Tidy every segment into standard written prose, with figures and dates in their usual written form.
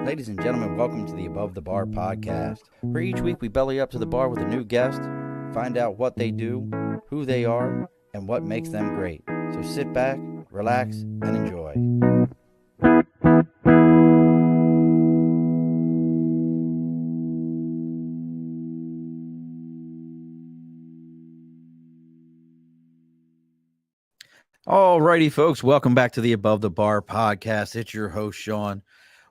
Ladies and gentlemen, welcome to the Above the Bar podcast, where each week we belly up to the bar with a new guest, find out what they do, who they are, and what makes them great. So sit back, relax, and enjoy. Alrighty, folks, welcome back to the Above the Bar podcast. It's your host, Sean.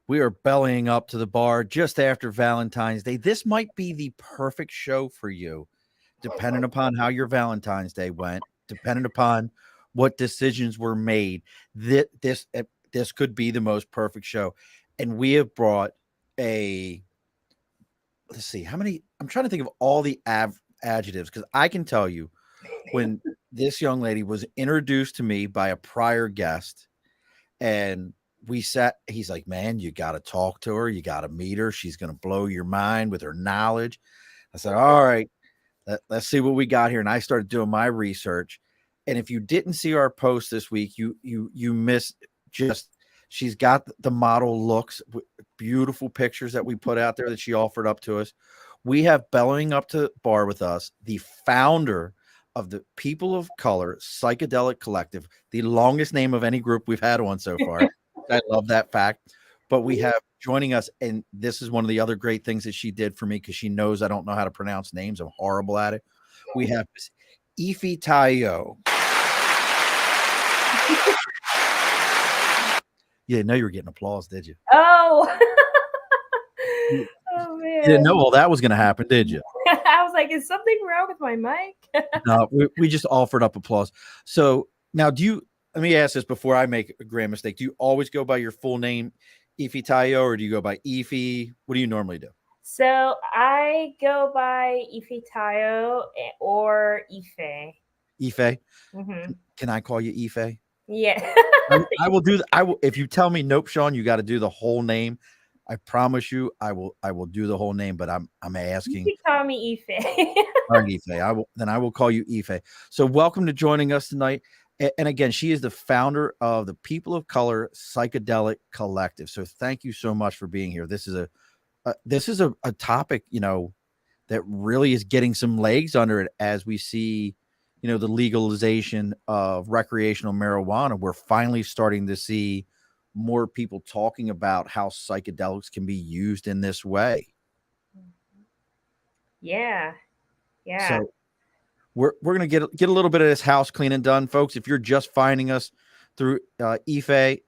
We are bellying up to the bar just after Valentine's Day. This might be the perfect show for you, depending upon how your Valentine's Day went, depending upon what decisions were made. This could be the most perfect show. And we have brought let's see, how many? I'm trying to think of all the adjectives, because I can tell you when this young lady was introduced to me by a prior guest and we sat, he's like, man, you got to talk to her. You got to meet her. She's going to blow your mind with her knowledge. I said, all right, let's see what we got here. And I started doing my research. And if you didn't see our post this week, you missed she's got the model looks, beautiful pictures that we put out there that she offered up to us. We have bellowing up to the bar with us, the founder of the People of Color Psychedelic Collective, the longest name of any group we've had on so far. I love that fact. But we have joining us, and this is one of the other great things that she did for me, because she knows I don't know how to pronounce names. I'm horrible at it. We have Ifetayo. You didn't know you were getting applause, did you? Oh. Oh, man. You didn't know all that was going to happen, did you? I was like, is something wrong with my mic? No, we just offered up applause. So now let me ask this before I make a grand mistake. Do you always go by your full name, Ifetayo, or do you go by Ify? What do you normally do? So I go by Ifetayo or Ife. Ife? Mm-hmm. Can I call you Ife? Yeah. I will do. If you tell me, nope, Sean, you got to do the whole name. I promise you, I will do the whole name. But I'm asking. You can call me Ife. All right, Ife. I will call you Ife. So welcome to joining us tonight. And again, she is the founder of the People of Color Psychedelic Collective. So thank you so much for being here. This is a topic, that really is getting some legs under it as we see, the legalization of recreational marijuana. We're finally starting to see more people talking about how psychedelics can be used in this way. Yeah. So we're going to get a little bit of this house cleaning done, folks. If you're just finding us through Ife, I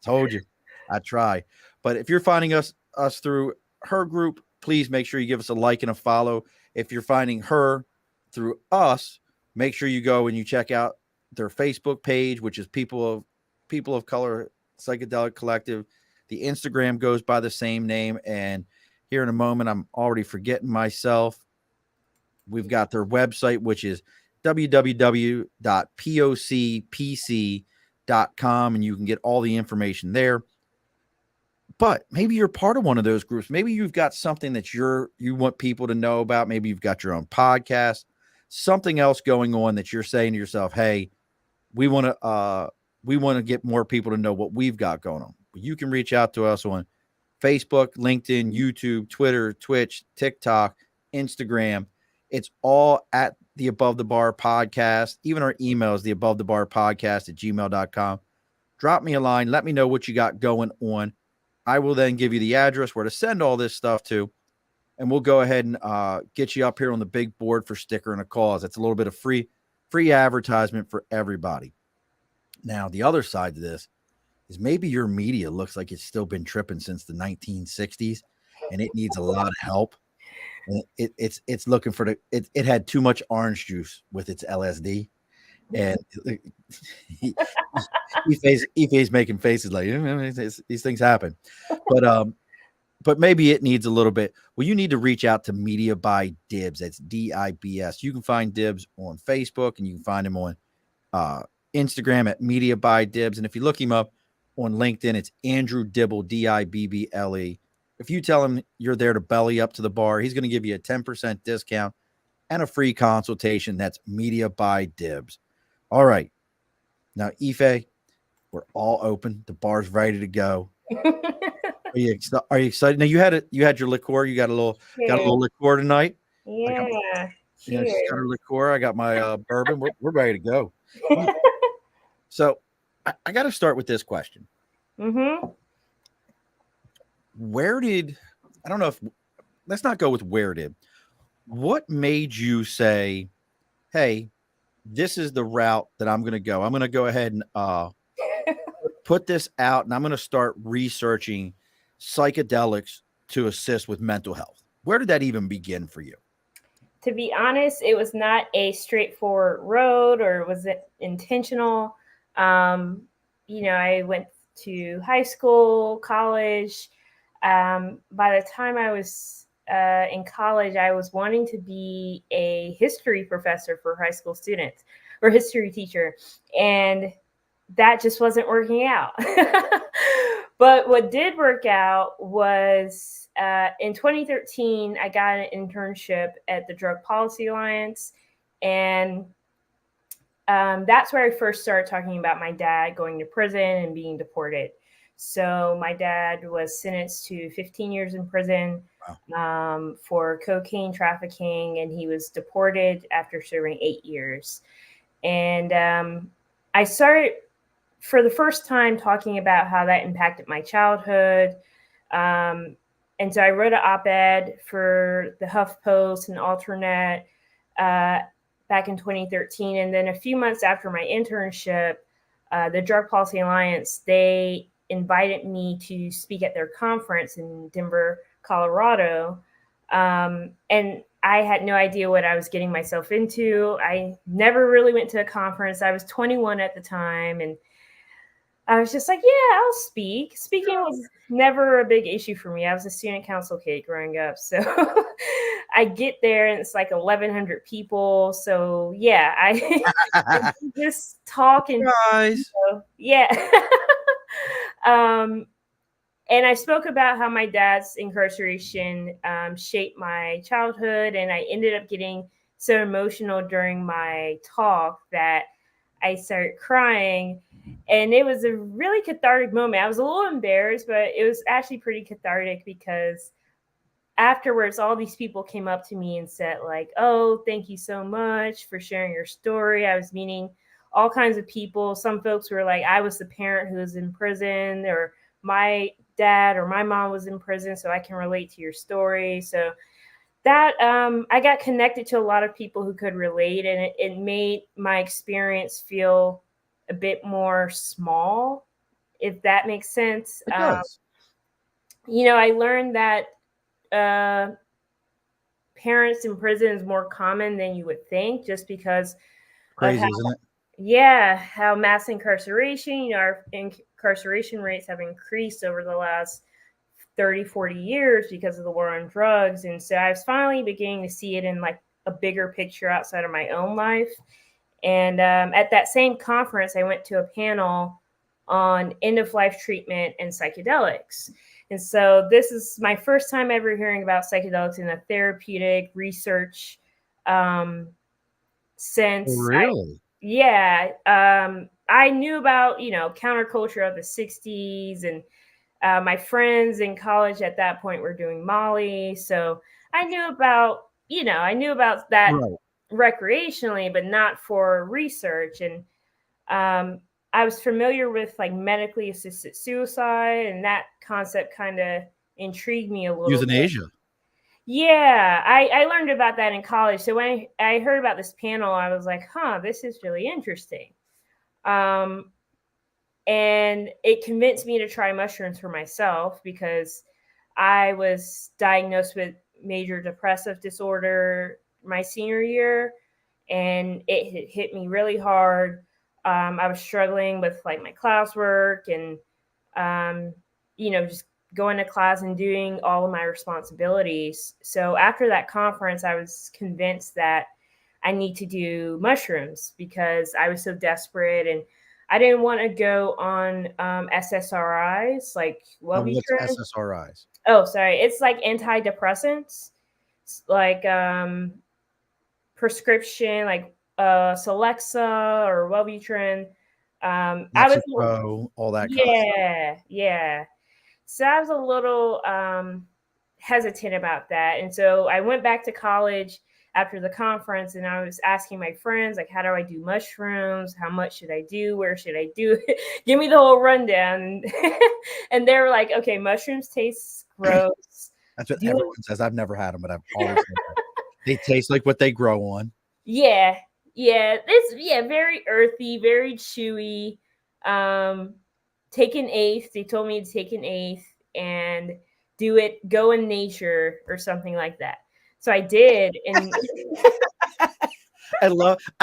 told you, I try. But if you're finding us through her group, please make sure you give us a like and a follow. If you're finding her through us, make sure you go and you check out their Facebook page, which is People of Color Psychedelic Collective. The Instagram goes by the same name. And here in a moment, I'm already forgetting myself. We've got their website, which is www.pocpc.com, and you can get all the information there. But maybe you're part of one of those groups. Maybe you've got something that you want people to know about. Maybe you've got your own podcast, something else going on that you're saying to yourself, hey, we want to get more people to know what we've got going on. You can reach out to us on Facebook, LinkedIn, YouTube, Twitter, Twitch, TikTok, Instagram. It's all at the Above the Bar podcast. Even our email is the Above the Bar podcast @gmail.com. Drop me a line. Let me know what you got going on. I will then give you the address where to send all this stuff to, and we'll go ahead and get you up here on the big board for sticker and a cause. It's a little bit of free advertisement for everybody. Now, the other side to this is maybe your media looks like it's still been tripping since the 1960s, and it needs a lot of help. And it's looking for it had too much orange juice with its LSD, and Ife's making faces like these things happen, but maybe it needs a little bit. Well, you need to reach out to Media by Dibs. That's DIBS. You can find Dibs on Facebook, and you can find him on Instagram at Media by Dibs. And if you look him up on LinkedIn, it's Andrew Dibble, Dibble. If you tell him you're there to belly up to the bar, he's going to give you a 10% discount and a free consultation. That's Media by Dibs. All right. Now, Ife, We're all open. The bar's ready to go. Are you excited? Now you had your liqueur. You got a Cheers. little liqueur tonight. I got Yeah. she's got Cheers. her liqueur. I got my bourbon. We're ready to go. So I got to start with this question. Mm-hmm. Where did I don't know if let's not go with where did. What made you say, "Hey, this is the route that I'm going to go. I'm going to go ahead and put this out, and I'm going to start researching psychedelics to assist with mental health." Where did that even begin for you? To be honest, it was not a straightforward road, or was it intentional? Um, I went to high school, college. By the time I was in college, I was wanting to be a history professor for high school students, or history teacher. And that just wasn't working out. But what did work out was in 2013, I got an internship at the Drug Policy Alliance. And that's where I first started talking about my dad going to prison and being deported. So my dad was sentenced to 15 years in prison for cocaine trafficking, and he was deported after serving 8 years. And I started for the first time talking about how that impacted my childhood. And so I wrote an op-ed for the HuffPost and Alternet back in 2013. And then a few months after my internship, the Drug Policy Alliance, they invited me to speak at their conference in Denver, Colorado. And I had no idea what I was getting myself into. I never really went to a conference. I was 21 at the time, and I was just like, yeah, I'll speak. Speaking was never a big issue for me. I was a student council kid growing up. So I get there and it's like 1,100 people. So yeah, I just talk and Guys, yeah. um, and I spoke about how my dad's incarceration shaped my childhood. And I ended up getting so emotional during my talk that I started crying. And it was a really cathartic moment. I was a little embarrassed, but it was actually pretty cathartic because afterwards, all these people came up to me and said, like, oh, thank you so much for sharing your story. I was meeting all kinds of people. Some folks were like, I was the parent who was in prison, or my dad or my mom was in prison, so I can relate to your story. So that I got connected to a lot of people who could relate, and it made my experience feel a bit more small, if that makes sense. it does. I learned that uh, parents in prison is more common than you would think, just because of Crazy, isn't it? how mass incarceration, our incarceration rates have increased over the last 30, 40 years because of the war on drugs. And so I was finally beginning to see it in like a bigger picture outside of my own life. And at that same conference, I went to a panel on end of life treatment and psychedelics. And so this is my first time ever hearing about psychedelics in a therapeutic research sense. Really? I knew about, counterculture of the 60s, and my friends in college at that point were doing Molly. So I knew about that Right. recreationally, but not for research. And I was familiar with like medically assisted suicide, and that concept kind of intrigued me a little bit. Euthanasia. Yeah, I learned about that in college. So when I heard about this panel, I was like, huh, this is really interesting. Um, and it convinced me to try mushrooms for myself because I was diagnosed with major depressive disorder my senior year, and it hit me really hard. I was struggling with like my classwork and, just going to class and doing all of my responsibilities. So after that conference, I was convinced that I need to do mushrooms because I was so desperate, and I didn't want to go on SSRIs like What's Wellbutrin. SSRIs? Oh, sorry. It's like antidepressants, like prescription, like Celexa or Wellbutrin. I was, Mexico, all that kind of stuff. yeah. So I was a little hesitant about that. And so I went back to college after the conference and I was asking my friends, like, how do I do mushrooms? How much should I do? Where should I do it? Give me the whole rundown. And they were like, okay, mushrooms taste gross. That's what Do it. everyone says. I've never had them, but I've always said that. They taste like what they grow on. Yeah. Yeah. Very earthy, very chewy. Take an eighth. They told me to take an eighth and go in nature or something like that. So I did. And I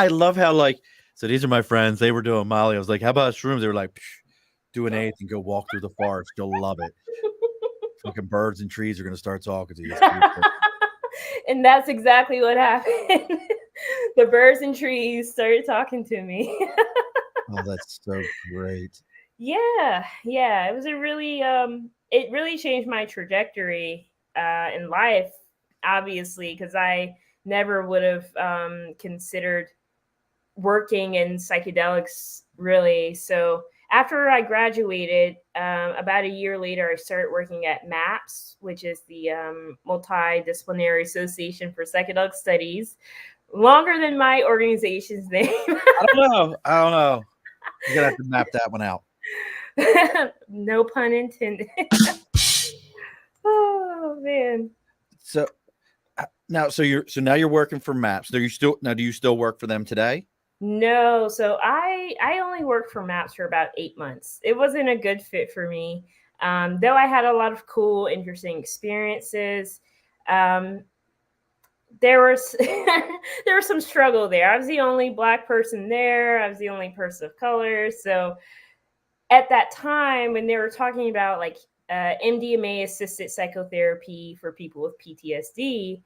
love how, like, so these are my friends. They were doing Molly. I was like, how about shrooms? They were like, do an eighth and go walk through the forest. You'll love it. Fucking birds and trees are gonna start talking to you. and that's exactly what happened. The birds and trees started talking to me. Oh, that's so great. Yeah. It was a really it really changed my trajectory in life, obviously, because I never would have considered working in psychedelics really. So after I graduated, about a year later, I started working at MAPS, which is the Multidisciplinary Association for Psychedelic Studies. Longer than my organization's name. I don't know. You're gonna have to map that one out. No pun intended. Oh man. So now you're working for MAPS. Do you still work for them today? No, so I only worked for MAPS for about 8 months. It wasn't a good fit for me, though I had a lot of cool, interesting experiences. Um, there was there was some struggle there. I was the only Black person there. I was the only person of color. So at that time, when they were talking about like MDMA assisted psychotherapy for people with PTSD,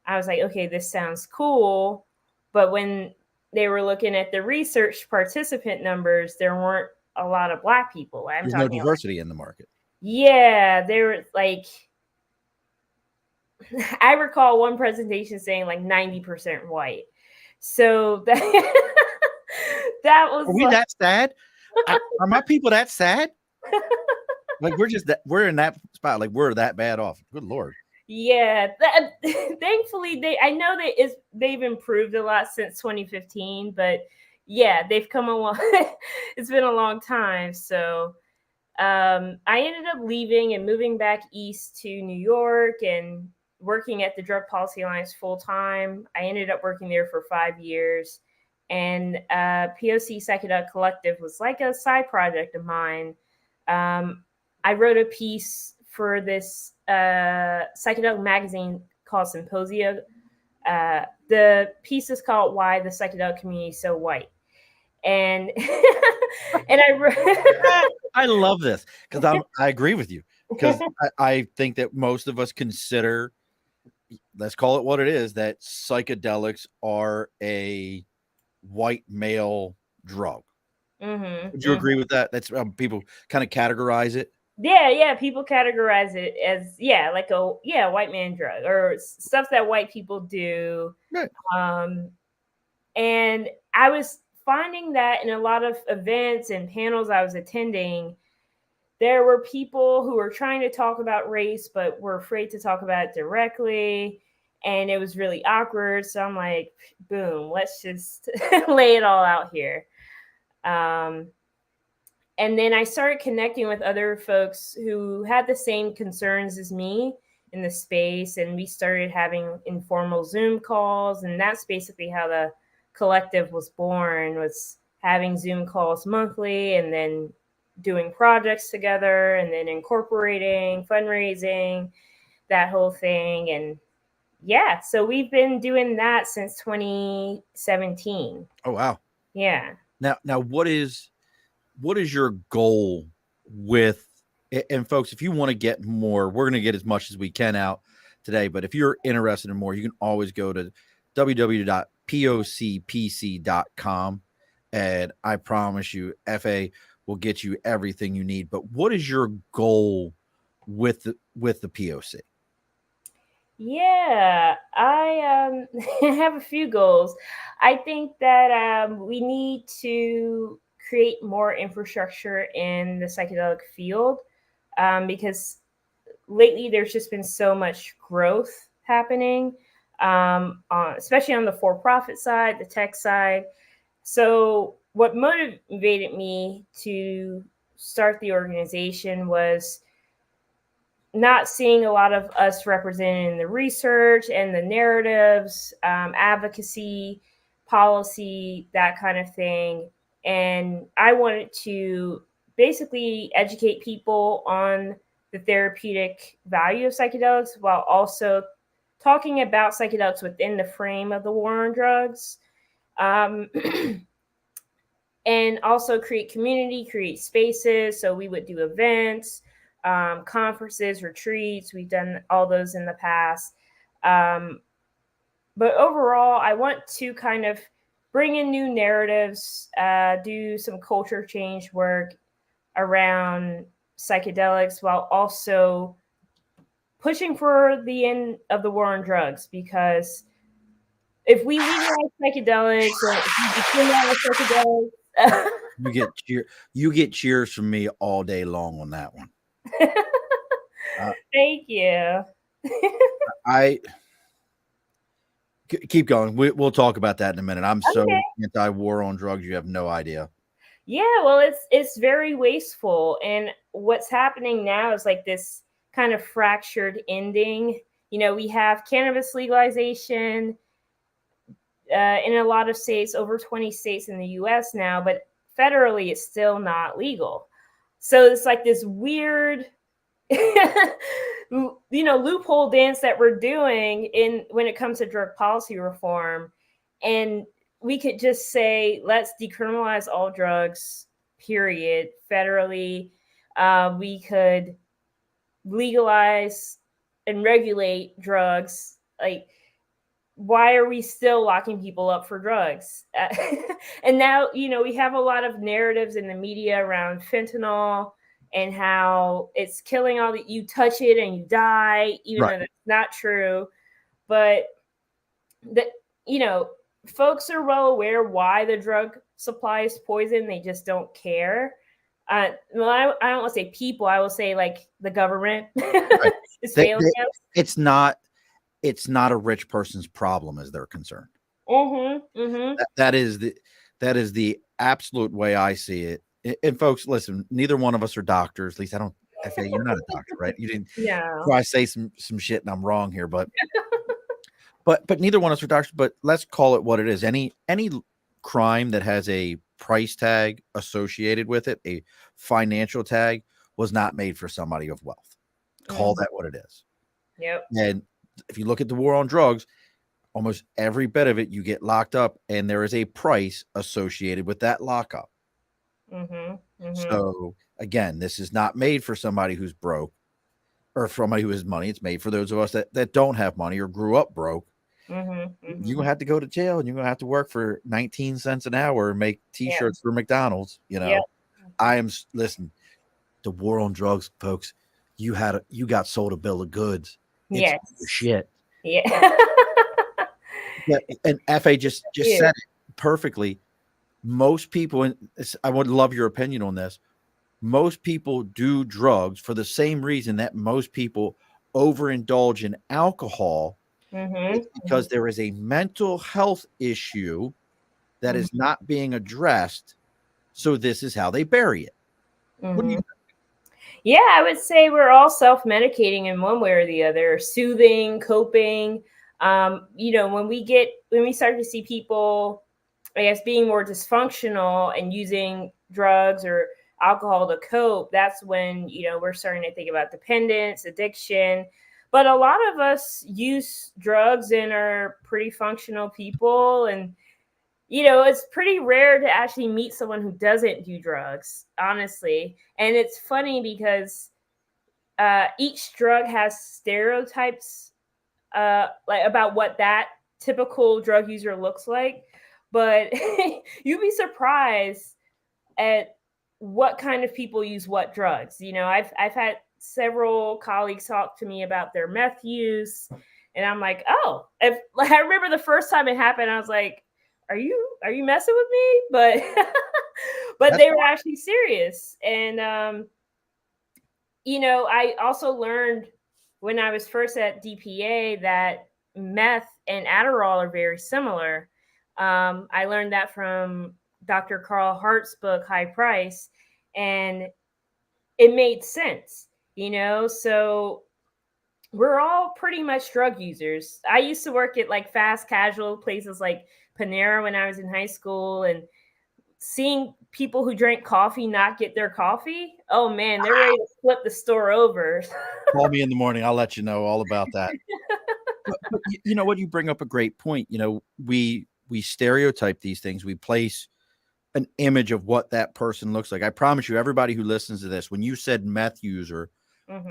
I was like, okay, this sounds cool. But when they were looking at the research participant numbers, there weren't a lot of Black people. There's no diversity in the market. Yeah, they were like, I recall one presentation saying like 90% white. So that was Are we like, that sad? Are my people that sad? Like we're in that spot. Like we're that bad off. Good Lord. yeah. Thankfully, I know they've improved a lot since 2015, but yeah, they've come along. It's been a long time. So I ended up leaving and moving back east to New York and working at the Drug Policy Alliance full time. I ended up working there for 5 years. And POC Psychedelic Collective was like a side project of mine. I wrote a piece for this psychedelic magazine called Symposia. The piece is called "Why the Psychedelic Community is So White," and I love this because I agree with you because I think that most of us consider, let's call it what it is, that psychedelics are a white male drug. Would you agree with that? That's people kind of categorize it. Yeah. People categorize it as like a white man drug or stuff that white people do. Right. And I was finding that in a lot of events and panels I was attending, there were people who were trying to talk about race, but were afraid to talk about it directly. And it was really awkward. So I'm like, boom, let's just lay it all out here. And then I started connecting with other folks who had the same concerns as me in the space. And we started having informal Zoom calls. And that's basically how the collective was born, was having Zoom calls monthly and then doing projects together and then incorporating fundraising, that whole thing. And yeah, so we've been doing that since 2017. Oh wow. Yeah. Now what is your goal with, and folks, if you want to get more, we're going to get as much as we can out today, but if you're interested in more, you can always go to www.pocpc.com, and I promise you FA will get you everything you need. But what is your goal with the POC? Yeah, I have a few goals. I think that we need to create more infrastructure in the psychedelic field, because lately there's just been so much growth happening, especially on the for-profit side, the tech side. So what motivated me to start the organization was not seeing a lot of us represented in the research and the narratives, advocacy, policy, that kind of thing. And I wanted to basically educate people on the therapeutic value of psychedelics while also talking about psychedelics within the frame of the war on drugs. Um, and also create community, create spaces. So we would do events, conferences, retreats. We've done all those in the past. But overall, I want to kind of bring in new narratives, do some culture change work around psychedelics while also pushing for the end of the war on drugs. Because if we legalize psychedelics, or if we decriminalize psychedelics, You get cheers from me all day long on that one. Thank you. I keep going. We'll talk about that in a minute. I'm so Okay. anti-war on drugs. You have no idea. Yeah, well, it's very wasteful, and what's happening now is like this kind of fractured ending. You know, we have cannabis legalization in a lot of states, over 20 states in the U.S. now, but federally it's still not legal. So it's like this weird loophole dance that we're doing in when it comes to drug policy reform. And we could just say, let's decriminalize all drugs, period, federally. We could legalize and regulate drugs. Like, why are we still locking people up for drugs? And now, we have a lot of narratives in the media around fentanyl and how it's killing all that you touch it and you die, even Right. though that's not true. But folks are well aware why the drug supply is poison. They just don't care. Well, I don't want to say people. I will say like the government Right. is failing us. It's not a rich person's problem as they're concerned. Mm-hmm. Mm-hmm. That is the absolute way I see it. And folks, listen, neither one of us are doctors. At least I don't. FA, you're not a doctor, right? You didn't. Yeah. So I say some shit and I'm wrong here, but neither one of us are doctors. But let's call it what it is. Any crime that has a price tag associated with it, a financial tag, was not made for somebody of wealth. Call that what it is. Yep. And if you look at the war on drugs, almost every bit of it, you get locked up, and there is a price associated with that lockup. Mm-hmm. Mm-hmm. So again, this is not made for somebody who's broke or for somebody who has money. It's made for those of us that don't have money or grew up broke. Mm-hmm. Mm-hmm. You're gonna have to go to jail, and you're gonna have to work for 19 cents an hour and make T-shirts for McDonald's. Listen, the war on drugs, folks. You got sold a bill of goods. It's Yes. shit. Yeah. Yeah, and FA just said it perfectly. Most people, and I would love your opinion on this. Most people do drugs for the same reason that most people overindulge in alcohol. Mm-hmm. It's because there is a mental health issue that is not being addressed. So this is how they bury it. What do you think? Yeah, I would say we're all self-medicating in one way or the other, soothing, coping. When we start to see people, I guess, being more dysfunctional and using drugs or alcohol to cope, that's when, we're starting to think about dependence, addiction. But a lot of us use drugs and are pretty functional people. And, it's pretty rare to actually meet someone who doesn't do drugs, honestly. And it's funny because each drug has stereotypes like about what that typical drug user looks like. But you'd be surprised at what kind of people use what drugs. I've had several colleagues talk to me about their meth use, and I'm like, oh, I remember the first time it happened, I was like, are you messing with me? but That's they were actually serious. And I also learned when I was first at DPA that meth and Adderall are very similar. I learned that from Dr. Carl Hart's book, High Price, and it made sense, So we're all pretty much drug users. I used to work at like fast casual places like Panera when I was in high school, and seeing people who drank coffee not get their coffee, oh man, they're ready to flip the store over. Call me in the morning. I'll let you know all about that. But you know what? You bring up a great point. We stereotype these things. We place an image of what that person looks like. I promise you, everybody who listens to this, when you said meth user,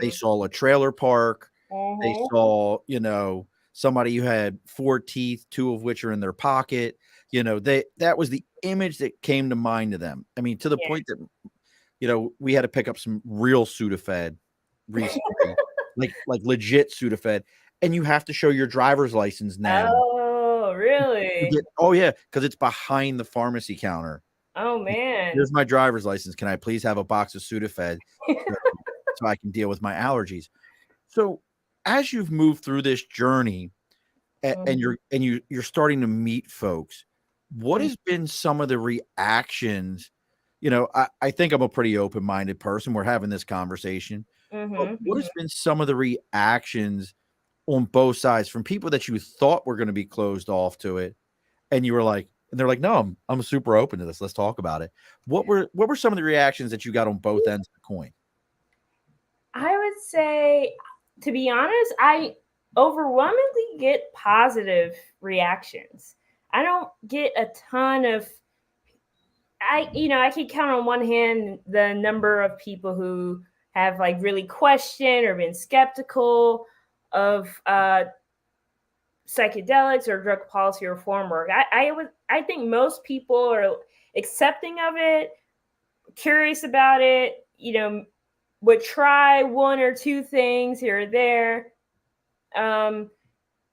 they saw a trailer park. They saw, somebody who had 4 teeth, 2 of which are in their pocket. That was the image that came to mind to them. I mean, to the point that, we had to pick up some real Sudafed recently, like legit Sudafed, and you have to show your driver's license now. Oh, really? Oh yeah, because it's behind the pharmacy counter. Oh man. Here's my driver's license. Can I please have a box of Sudafed so I can deal with my allergies? So as you've moved through this journey and you're starting to meet folks, what has been some of the reactions? I think I'm a pretty open-minded person. We're having this conversation. But what has been some of the reactions on both sides from people that you thought were going to be closed off to it, and you were like, and they're like, no, I'm super open to this. Let's talk about it. What were some of the reactions that you got on both ends of the coin? I would say, to be honest, I overwhelmingly get positive reactions. I don't get a ton of, I can count on one hand the number of people who have like really questioned or been skeptical of psychedelics or drug policy reform work. I think most people are accepting of it, curious about it, would try 1 or 2 things here or there.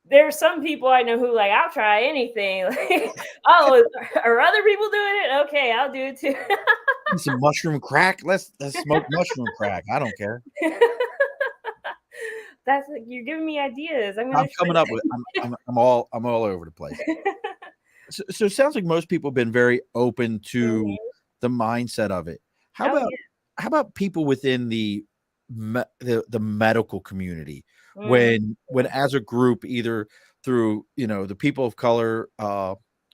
There are some people I know who like, I'll try anything. Like, oh, are other people doing it? Okay, I'll do it too. Some mushroom crack. Let's smoke mushroom crack. I don't care. That's like, you're giving me ideas. I'm coming up with. I'm all over the place. So it sounds like most people have been very open to the mindset of it. How about people within the medical community when as a group, either through the People of Color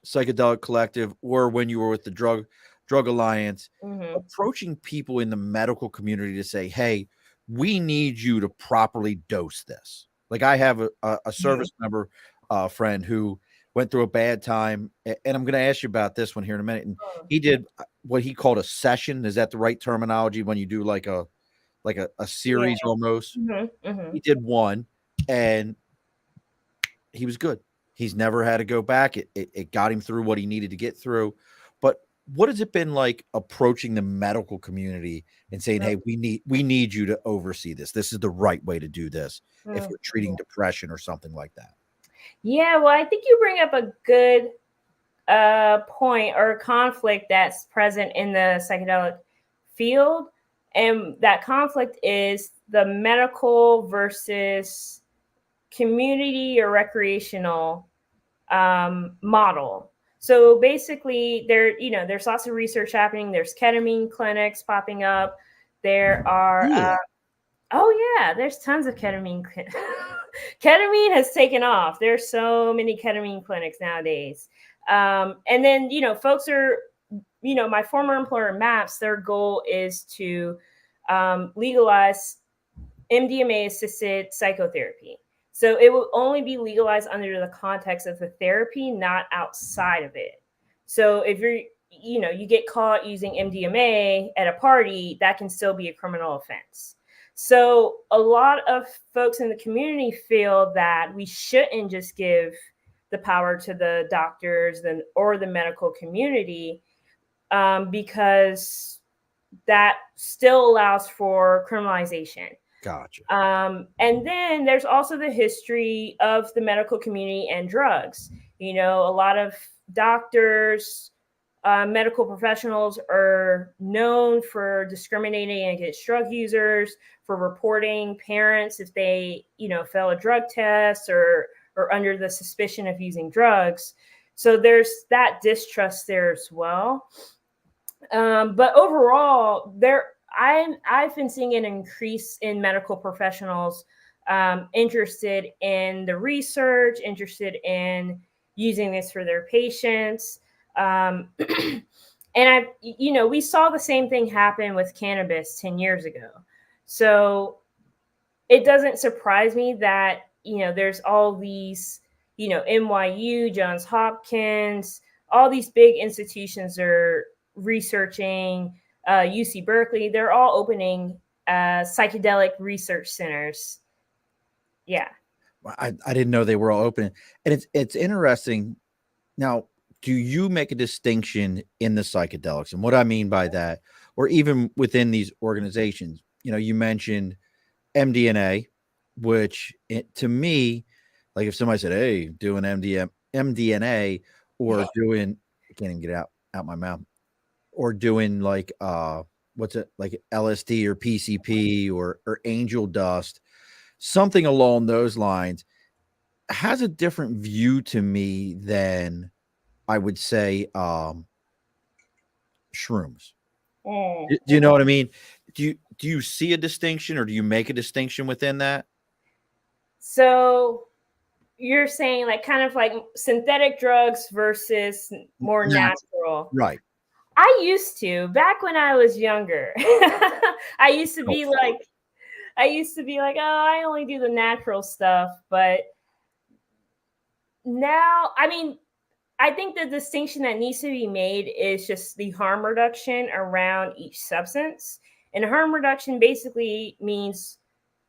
Psychedelic Collective, or when you were with the Drug Alliance, approaching people in the medical community to say, hey, we need you to properly dose this. Like, I have a service member friend who went through a bad time, and I'm going to ask you about this one here in a minute. And he did what he called a session. Is that the right terminology when you do like a series almost? He did one, and he was good. He's never had to go back. It got him through what he needed to get through. But what has it been like approaching the medical community and saying, hey, we need you to oversee this. This is the right way to do this if we're treating depression or something like that? Yeah, well, I think you bring up a good point or conflict that's present in the psychedelic field. And that conflict is the medical versus community or recreational model. So basically, there's lots of research happening. There's ketamine clinics popping up. There are, there's tons of ketamine. Ketamine has taken off. There's so many ketamine clinics nowadays. And then, folks are, my former employer, MAPS, their goal is to legalize MDMA-assisted psychotherapy. So it will only be legalized under the context of the therapy, not outside of it. So if you get caught using MDMA at a party, that can still be a criminal offense. So a lot of folks in the community feel that we shouldn't just give the power to the doctors or the medical community, because that still allows for criminalization. Gotcha. And then there's also the history of the medical community and drugs. A lot of doctors medical professionals are known for discriminating against drug users, for reporting parents if they, fail a drug test or under the suspicion of using drugs. So there's that distrust there as well. But overall, I've been seeing an increase in medical professionals interested in the research, interested in using this for their patients. And we saw the same thing happen with cannabis 10 years ago. So it doesn't surprise me that, there's all these, NYU, Johns Hopkins, all these big institutions are researching, UC Berkeley, they're all opening psychedelic research centers. Yeah. I didn't know they were all open. And it's interesting. Now, do you make a distinction in the psychedelics? And what I mean by that, or even within these organizations, you mentioned MDNA, which to me, like if somebody said, "Hey, doing MDNA," or doing, I can't even get out my mouth, or doing like what's it, like LSD or PCP or angel dust, something along those lines, has a different view to me than I would say shrooms. Mm. Do you know what I mean? Do you see a distinction, or do you make a distinction within that? So you're saying like kind of like synthetic drugs versus more natural. Right. I used to, back when I was younger. I used to be like, oh, I only do the natural stuff. But now, I think the distinction that needs to be made is just the harm reduction around each substance. And harm reduction basically means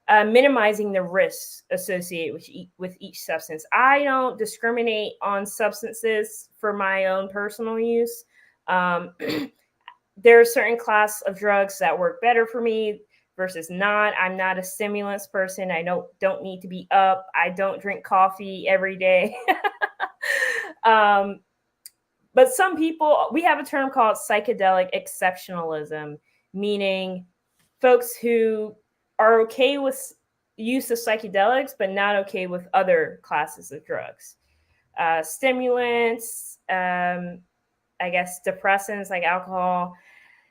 minimizing the risks associated with each substance. I don't discriminate on substances for my own personal use. There are certain class of drugs that work better for me versus not. I'm not a stimulants person. I don't need to be up. I don't drink coffee every day. But some people, we have a term called psychedelic exceptionalism, meaning folks who are okay with use of psychedelics, but not okay with other classes of drugs. Stimulants, I guess depressants like alcohol.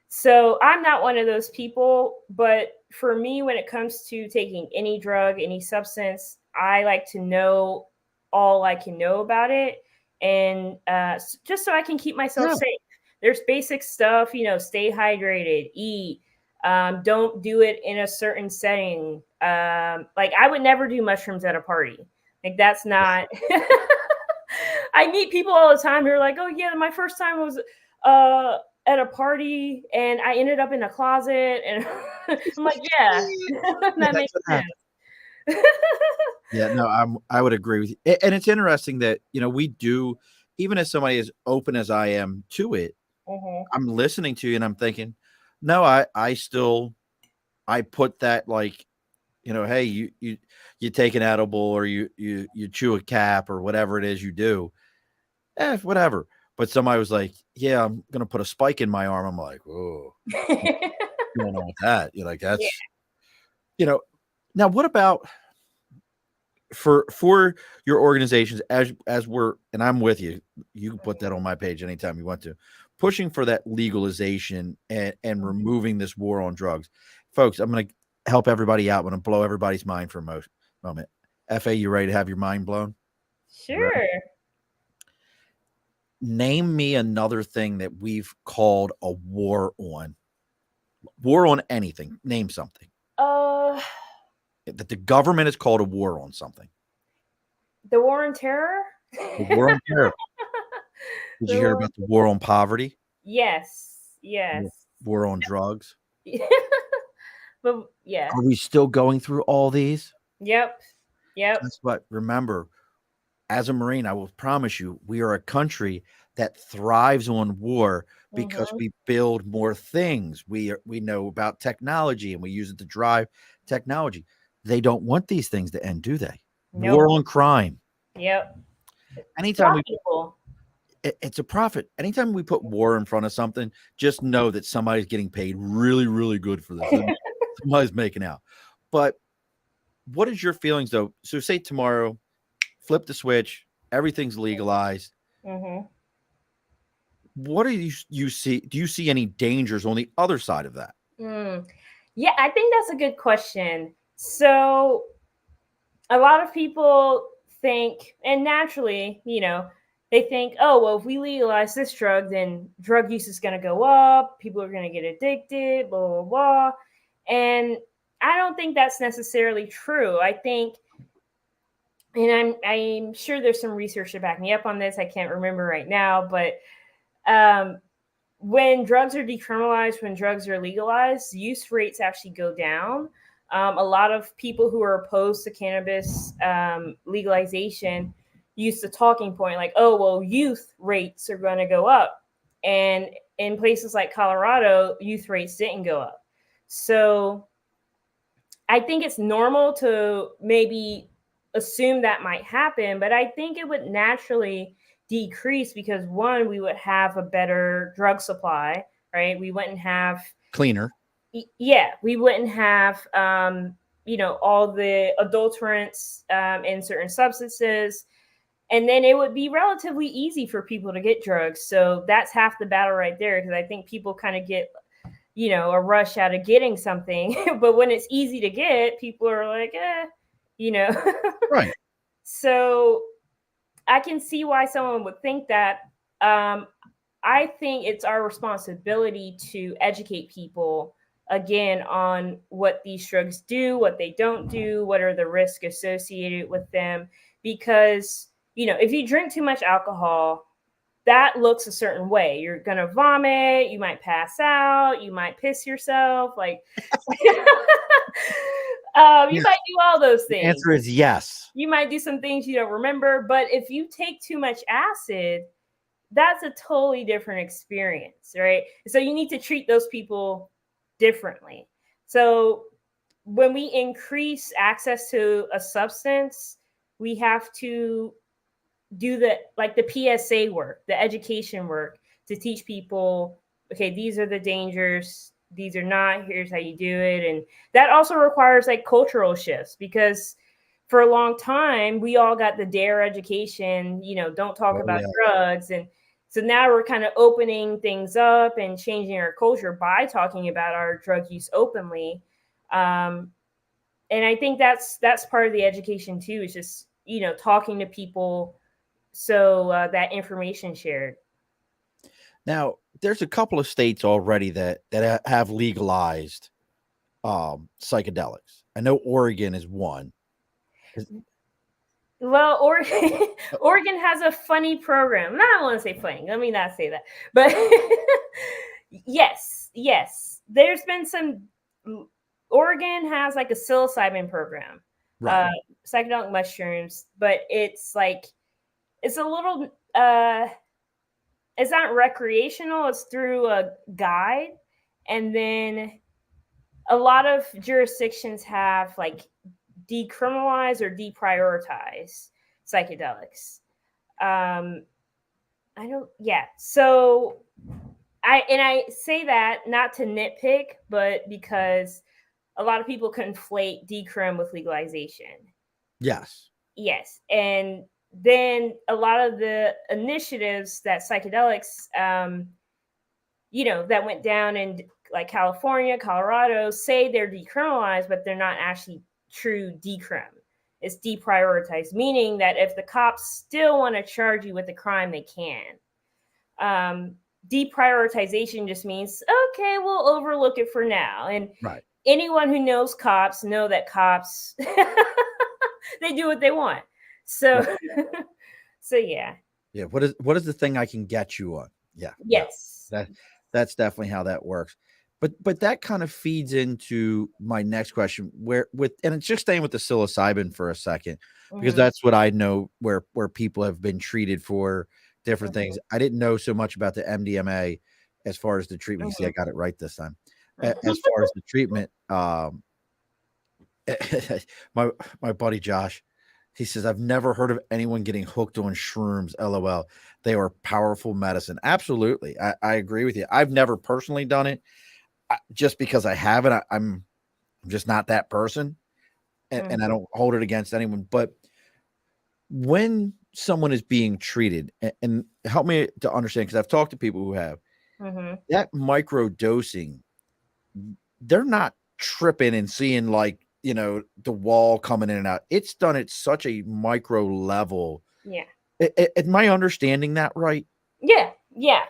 So I'm not one of those people, but for me, when it comes to taking any drug, any substance, I like to know all I can know about it, and just so I can keep myself safe. There's basic stuff, stay hydrated, eat, don't do it in a certain setting. Like I would never do mushrooms at a party. Like that's not. I meet people all the time who are like, "Oh yeah, my first time was at a party, and I ended up in a closet," and I'm like, "Yeah, that makes sense." Yeah, no, I would agree with you. And it's interesting that, we do, even as somebody as open as I am to it, I'm listening to you and I'm thinking, no, I put that like, hey, you take an edible, or you chew a cap, or whatever it is you do. Whatever. But somebody was like, yeah, I'm gonna put a spike in my arm. I'm like, whoa, going on with that? You're like, that's now what about for your organizations, as we're, and I'm with you, you can put that on my page anytime you want to, pushing for that legalization and removing this war on drugs. Folks, I'm going to help everybody out. I'm going to blow everybody's mind for a moment. FA, you ready to have your mind blown? Sure. Right. Name me another thing that we've called a war on anything. Name something that the government has called a war on something. The war on terror? The war on terror. Did you hear about the war on poverty? Yes. War on drugs? But yeah. Are we still going through all these? Yep. That's what, remember, as a Marine, I will promise you, we are a country that thrives on war because we build more things. We know about technology, and we use it to drive technology. They don't want these things to end, do they? Nope. War on crime. Yep. Anytime it's a profit. Anytime we put war in front of something, just know that somebody's getting paid really, really good for this. Somebody's making out. But what is your feelings though? So say tomorrow, flip the switch, everything's legalized. Mm-hmm. What do you see? Do you see any dangers on the other side of that? Mm. Yeah, I think that's a good question. So a lot of people think, and naturally, they think, oh, well, if we legalize this drug, then drug use is going to go up. People are going to get addicted, blah, blah, blah. And I don't think that's necessarily true. I think, and I'm sure there's some research to back me up on this. I can't remember right now, but when drugs are decriminalized, when drugs are legalized, use rates actually go down. A lot of people who are opposed to cannabis legalization use the talking point like, oh, well, youth rates are going to go up. And in places like Colorado, youth rates didn't go up. So I think it's normal to maybe assume that might happen, but I think it would naturally decrease because one, we would have a better drug supply, right? We wouldn't have Cleaner. Yeah, we wouldn't have all the adulterants in certain substances, and then it would be relatively easy for people to get drugs. So that's half the battle right there, because I think people kind of get a rush out of getting something, but when it's easy to get, people are like, Right. So I can see why someone would think that. I think it's our responsibility to educate people again on what these drugs do, what they don't do, what are the risks associated with them. Because, if you drink too much alcohol, that looks a certain way. You're going to vomit, you might pass out, you might piss yourself. Like, you might do all those things. The answer is yes. You might do some things you don't remember. But if you take too much acid, that's a totally different experience, right? So you need to treat those people differently. So when we increase access to a substance, we have to do the PSA work, the education work, to teach people, okay, these are the dangers, these are not, here's how you do it. And that also requires cultural shifts, because for a long time we all got the dare education, don't talk about drugs. And so now we're kind of opening things up and changing our culture by talking about our drug use openly. And I think that's part of the education too, is just talking to people, so that information shared. Now, there's a couple of states already that have legalized psychedelics. I know Oregon is one. Well, Oregon has a funny program. No, I don't want to say funny. Let me not say that. But yes. There's been some. Oregon has a psilocybin program, right. Psychedelic mushrooms, but it's a little. It's not recreational. It's through a guide, and then a lot of jurisdictions have decriminalize or deprioritize psychedelics. So I say that not to nitpick, but because a lot of people conflate decrim with legalization. Yes. And then a lot of the initiatives that psychedelics that went down in California, Colorado, say they're decriminalized, but they're not actually true decrim. It's deprioritized, meaning that if the cops still want to charge you with the crime, they can. Deprioritization just means, okay, we'll overlook it for now. And right. Anyone who knows cops know that cops, they do what they want. So, right. So yeah. Yeah. What is the thing I can get you on? Yeah. Yes. That's definitely how that works. But that kind of feeds into my next question, and it's just staying with the psilocybin for a second, because that's what I know where people have been treated for different things. I didn't know so much about the MDMA as far as the treatment. You see, I got it right this time. As far as the treatment, my buddy Josh, He says, I've never heard of anyone getting hooked on shrooms. LOL. They are powerful medicine. Absolutely. I agree with you. I've never personally done it just because I haven't. I'm just not that person. And I don't hold it against anyone. But when someone is being treated, and help me to understand, because I've talked to people who have that micro dosing, they're not tripping and seeing like, the wall coming in and out. It's done at such a micro level. Yeah. Am I understanding that right? Yeah. Yeah.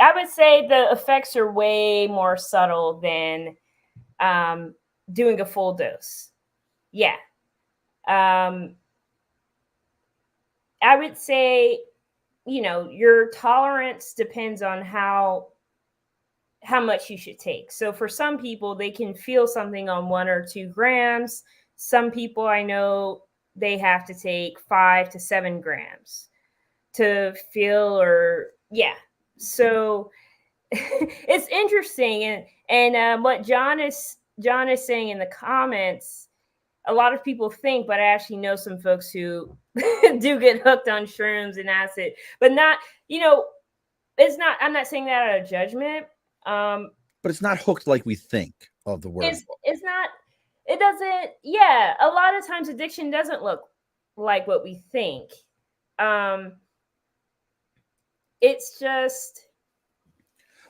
I would say the effects are way more subtle than doing a full dose. Yeah. I would say, your tolerance depends on how much you should take. So for some people, they can feel something on 1 or 2 grams. Some people I know, they have to take 5 to 7 grams to feel, or yeah. So it's interesting, and what John is saying in the comments, a lot of people think, but I actually know some folks who do get hooked on shrooms and acid, but not, it's not, I'm not saying that out of judgment. But it's not hooked like we think of the word. It's not, it doesn't, yeah, a lot of times addiction doesn't look like what we think. It's just,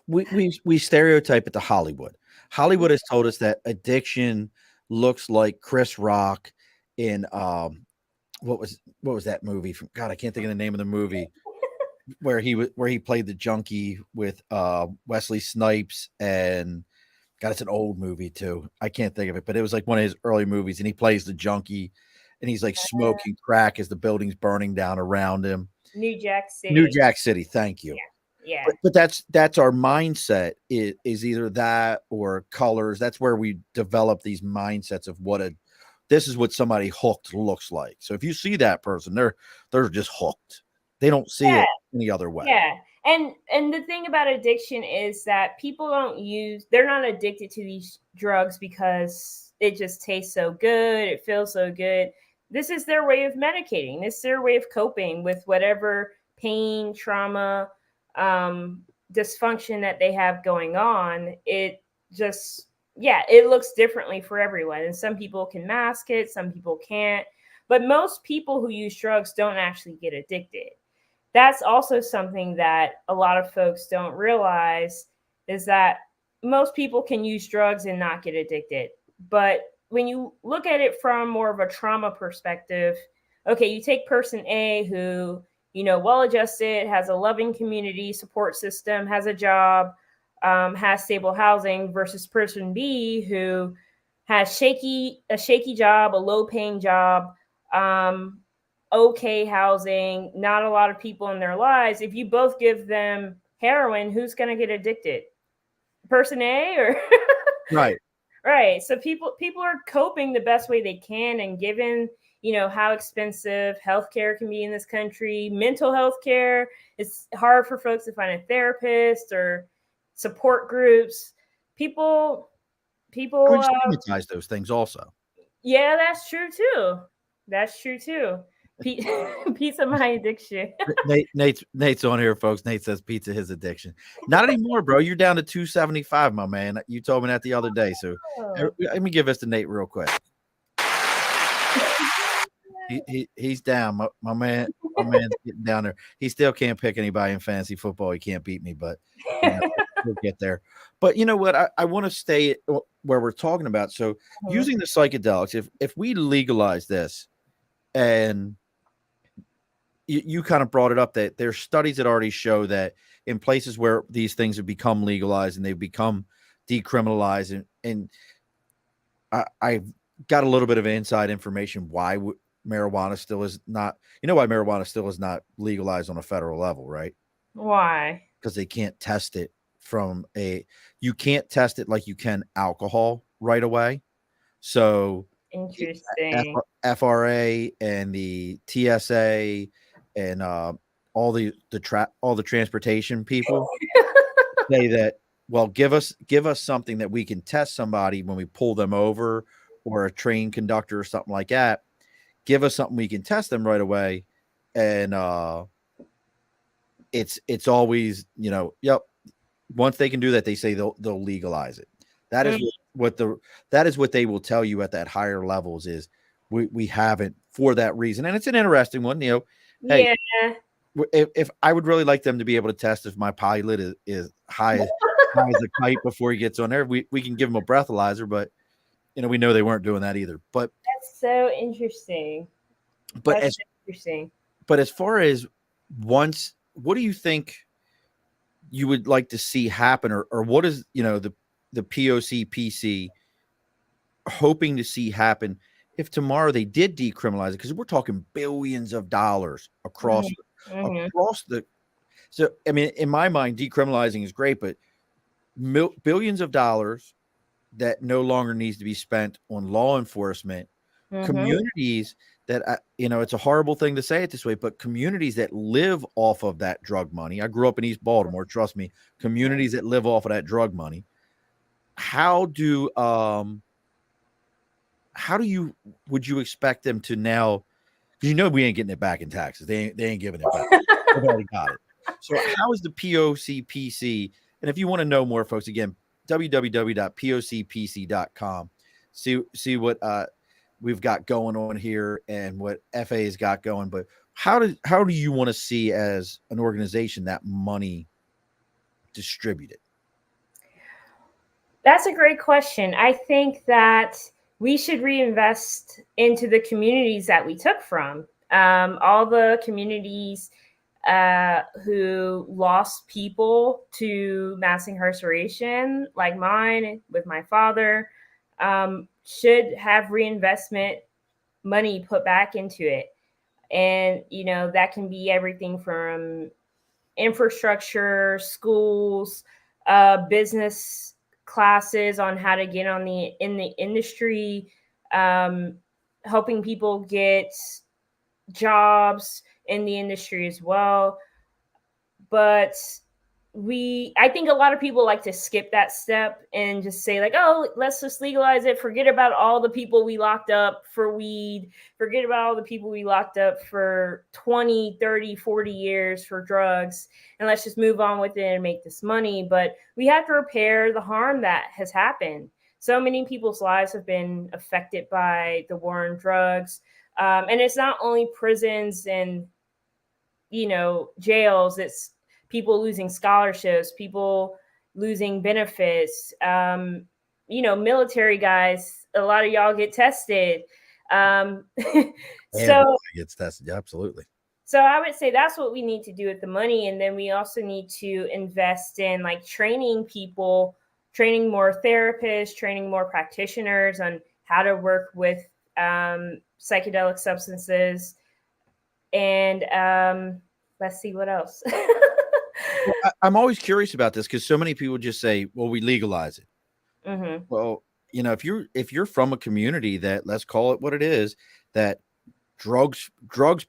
we stereotype it to Hollywood. Hollywood has told us that addiction looks like Chris Rock in what was that movie from? God, I can't think of the name of the movie where he played the junkie with Wesley Snipes, and God, it's an old movie too. I can't think of it, but it was like one of his early movies, and he plays the junkie, and he's like smoking crack as the building's burning down around him. New Jack City. New Jack City. Thank you. Yeah. But that's our mindset is either that or colors. That's where we develop these mindsets of this is what somebody hooked looks like. So if you see that person, they're just hooked. They don't see it any other way. Yeah. And the thing about addiction is that people they're not addicted to these drugs because it just tastes so good, it feels so good. This is their way of medicating. This is their way of coping with whatever pain, trauma, dysfunction that they have going on. It just, it looks differently for everyone. And some people can mask it, some people can't. But most people who use drugs don't actually get addicted. That's also something that a lot of folks don't realize, is that most people can use drugs and not get addicted. But when you look at it from more of a trauma perspective, okay, you take person A who, well-adjusted, has a loving community support system, has a job, has stable housing, versus person B who has a shaky job, a low-paying job, okay housing, not a lot of people in their lives. If you both give them heroin, who's going to get addicted? Person A or right? Right. So people are coping the best way they can, and given how expensive healthcare can be in this country, mental health care, it's hard for folks to find a therapist or support groups. People stigmatize those things also. Yeah, that's true too. Pizza my addiction. Nate's on here, folks. Nate says pizza his addiction. Not anymore, bro. You're down to 275, my man. You told me that the other day. So let me give this to Nate real quick. He's down. My man's getting down there. He still can't pick anybody in fantasy football. He can't beat me, but we'll get there. But you know what? I want to stay where we're talking about. So using the psychedelics, if we legalize this, and you kind of brought it up that there's studies that already show that in places where these things have become legalized and they've become decriminalized, and I've got a little bit of inside information why marijuana still is not, why marijuana still is not legalized on a federal level, right? Why? Because they can't test it you can't test it like you can alcohol right away. So interesting. FRA and the TSA and all the transportation people say that, well, give us something that we can test somebody when we pull them over, or a train conductor or something like that. give us something we can test them right away. And it's always, yep. Once they can do that, they say they'll legalize it. That is that is what they will tell you at that higher levels is we haven't for that reason. And it's an interesting one, hey, Yeah. if I would really like them to be able to test if my pilot is high as a kite before he gets on there, we can give him a breathalyzer, but we know they weren't doing that either. But That's so interesting. but That's interesting. but as far as what do you think you would like to see happen, or what is the POC PC hoping to see happen if tomorrow they did decriminalize it? Because we're talking billions of dollars across the. So I mean, in my mind, decriminalizing is great, but billions of dollars that no longer needs to be spent on law enforcement, communities that it's a horrible thing to say it this way, but communities that live off of that drug money. I grew up in East Baltimore. Trust me, communities that live off of that drug money. How do would you expect them to now? Because we ain't getting it back in taxes. They ain't giving it back. They've already got it. So how is the POCPC? And if you want to know more, folks, again, www.pocpc.com. See what we've got going on here and what FA's got going. But how do you want to see as an organization that money distributed? That's a great question. I think that we should reinvest into the communities that we took from. All the communities who lost people to mass incarceration, like mine with my father, should have reinvestment money put back into it. And, that can be everything from infrastructure, schools, business classes on how to get in the industry, helping people get jobs in the industry as well. But I think a lot of people like to skip that step and just say like, oh, let's just legalize it. Forget about all the people we locked up for weed. Forget about all the people we locked up for 20, 30, 40 years for drugs. And let's just move on with it and make this money. But we have to repair the harm that has happened. So many people's lives have been affected by the war on drugs. And it's not only prisons and, jails. It's people losing scholarships, people losing benefits, military guys. A lot of y'all get tested. So gets tested. Yeah, absolutely. So I would say that's what we need to do with the money. And then we also need to invest in like training people, training more therapists, training more practitioners on how to work with psychedelic substances. And let's see what else. Well, I'm always curious about this because so many people just say, well, we legalize it. Mm-hmm. Well, if you're from a community that, let's call it what it is, that drugs